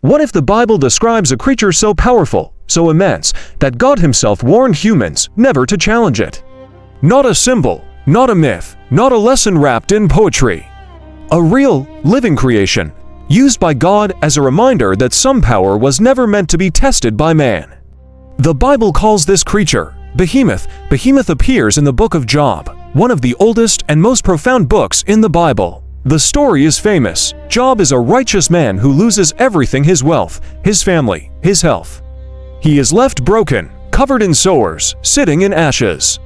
What if the Bible describes a creature so powerful, so immense, that God himself warned humans never to challenge it? Not a symbol, not a myth, not a lesson wrapped in poetry. A real, living creation, used by God as a reminder that some power was never meant to be tested by man. The Bible calls this creature Behemoth. Behemoth appears in the book of Job, one of the oldest and most profound books in the Bible. The story is famous. Job is a righteous man who loses everything: his wealth, his family, his health. He is left broken, covered in sores, sitting in ashes.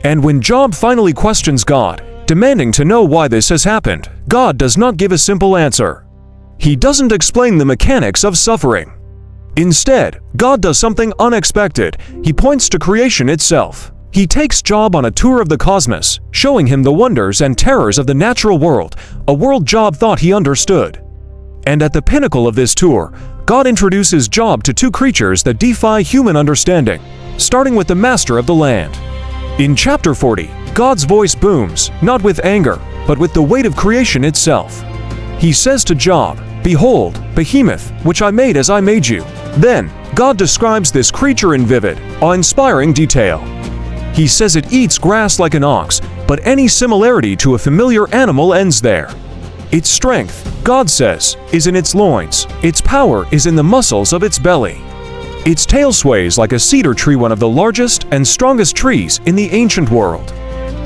And when Job finally questions God, demanding to know why this has happened, God does not give a simple answer. He doesn't explain the mechanics of suffering. Instead, God does something unexpected. He points to creation itself. He takes Job on a tour of the cosmos, showing him the wonders and terrors of the natural world, a world Job thought he understood. And at the pinnacle of this tour, God introduces Job to two creatures that defy human understanding, starting with the master of the land. In chapter 40, God's voice booms, not with anger, but with the weight of creation itself. He says to Job, "Behold, Behemoth, which I made as I made you." Then, God describes this creature in vivid, awe-inspiring detail. He says it eats grass like an ox, but any similarity to a familiar animal ends there. Its strength, God says, is in its loins. Its power is in the muscles of its belly. Its tail sways like a cedar tree, one of the largest and strongest trees in the ancient world.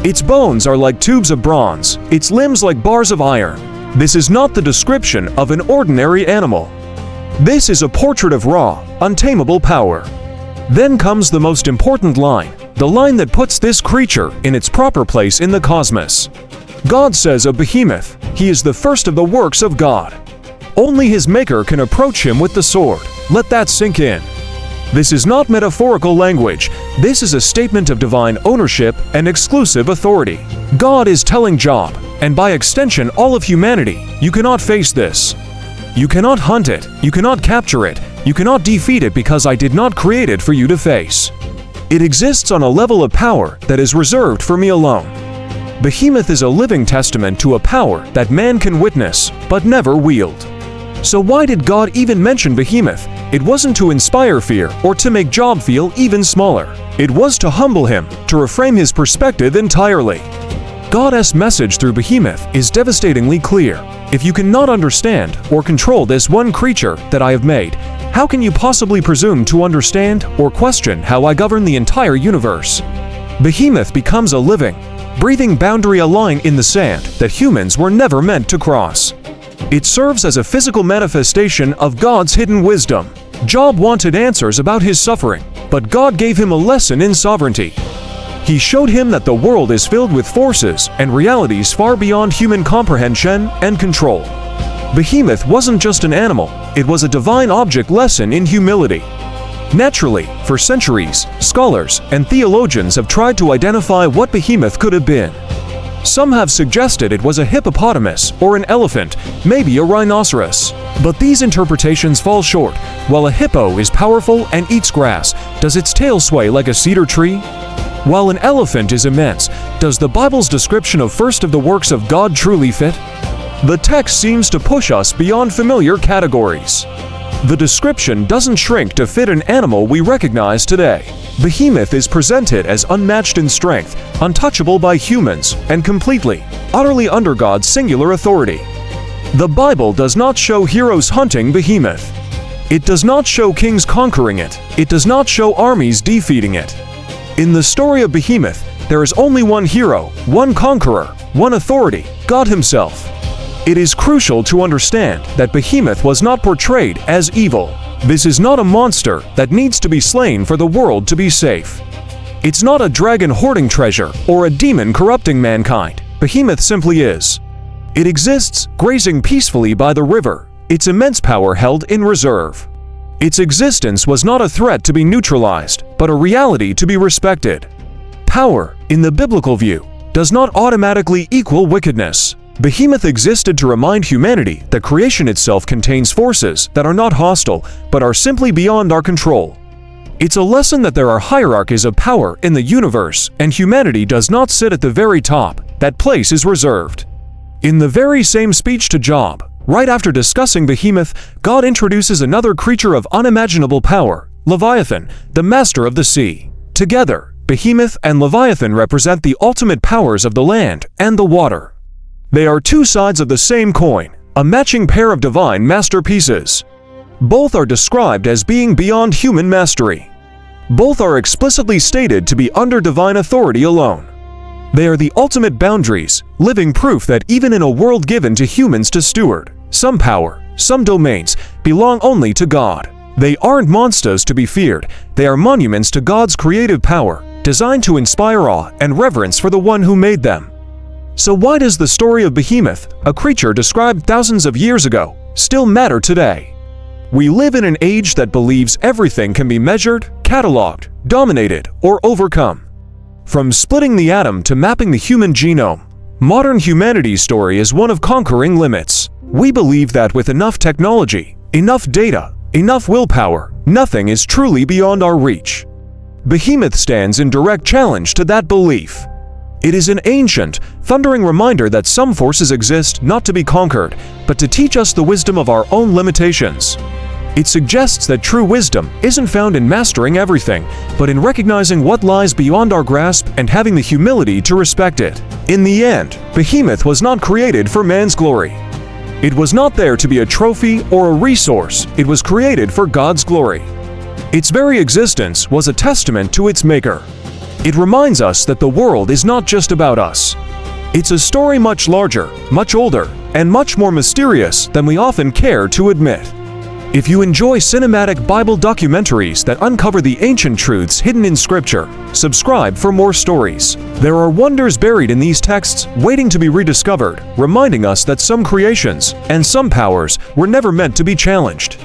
Its bones are like tubes of bronze, its limbs like bars of iron. This is not the description of an ordinary animal. This is a portrait of raw, untamable power. Then comes the most important line, the line that puts this creature in its proper place in the cosmos. God says of Behemoth, he is the first of the works of God. Only his maker can approach him with the sword. Let that sink in. This is not metaphorical language. This is a statement of divine ownership and exclusive authority. God is telling Job, and by extension all of humanity, you cannot face this. You cannot hunt it, you cannot capture it, you cannot defeat it because I did not create it for you to face. It exists on a level of power that is reserved for me alone. Behemoth is a living testament to a power that man can witness, but never wield. So why did God even mention Behemoth? It wasn't to inspire fear or to make Job feel even smaller. It was to humble him, to reframe his perspective entirely. God's message through Behemoth is devastatingly clear. If you cannot understand or control this one creature that I have made, how can you possibly presume to understand or question how I govern the entire universe? Behemoth becomes a living, breathing boundary, a line in the sand that humans were never meant to cross. It serves as a physical manifestation of God's hidden wisdom. Job wanted answers about his suffering, but God gave him a lesson in sovereignty. He showed him that the world is filled with forces and realities far beyond human comprehension and control. Behemoth wasn't just an animal, it was a divine object lesson in humility. Naturally, for centuries, scholars and theologians have tried to identify what Behemoth could have been. Some have suggested it was a hippopotamus or an elephant, maybe a rhinoceros. But these interpretations fall short. While a hippo is powerful and eats grass, does its tail sway like a cedar tree? While an elephant is immense, does the Bible's description of first of the works of God truly fit? The text seems to push us beyond familiar categories. The description doesn't shrink to fit an animal we recognize today. Behemoth is presented as unmatched in strength, untouchable by humans, and completely, utterly under God's singular authority. The Bible does not show heroes hunting Behemoth. It does not show kings conquering it. It does not show armies defeating it. In the story of Behemoth, there is only one hero, one conqueror, one authority, God himself. It is crucial to understand that Behemoth was not portrayed as evil. This is not a monster that needs to be slain for the world to be safe. It's not a dragon hoarding treasure or a demon corrupting mankind. Behemoth simply is. It exists, grazing peacefully by the river, its immense power held in reserve. Its existence was not a threat to be neutralized, but a reality to be respected. Power, in the biblical view, does not automatically equal wickedness. Behemoth existed to remind humanity that creation itself contains forces that are not hostile, but are simply beyond our control. It's a lesson that there are hierarchies of power in the universe, and humanity does not sit at the very top. That place is reserved. In the very same speech to Job, Right after discussing Behemoth, God introduces another creature of unimaginable power, Leviathan, the master of the sea. Together, Behemoth and Leviathan represent the ultimate powers of the land and the water. They are two sides of the same coin, a matching pair of divine masterpieces. Both are described as being beyond human mastery. Both are explicitly stated to be under divine authority alone. They are the ultimate boundaries, living proof that even in a world given to humans to steward, some power, some domains, belong only to God. They aren't monsters to be feared, they are monuments to God's creative power, designed to inspire awe and reverence for the one who made them. So why does the story of Behemoth, a creature described thousands of years ago, still matter today? We live in an age that believes everything can be measured, cataloged, dominated, or overcome. From splitting the atom to mapping the human genome, modern humanity's story is one of conquering limits. We believe that with enough technology, enough data, enough willpower, nothing is truly beyond our reach. Behemoth stands in direct challenge to that belief. It is an ancient, thundering reminder that some forces exist not to be conquered, but to teach us the wisdom of our own limitations. It suggests that true wisdom isn't found in mastering everything, but in recognizing what lies beyond our grasp and having the humility to respect it. In the end, Behemoth was not created for man's glory. It was not there to be a trophy or a resource, it was created for God's glory. Its very existence was a testament to its maker. It reminds us that the world is not just about us. It's a story much larger, much older, and much more mysterious than we often care to admit. If you enjoy cinematic Bible documentaries that uncover the ancient truths hidden in Scripture, subscribe for more stories. There are wonders buried in these texts waiting to be rediscovered, reminding us that some creations and some powers were never meant to be challenged.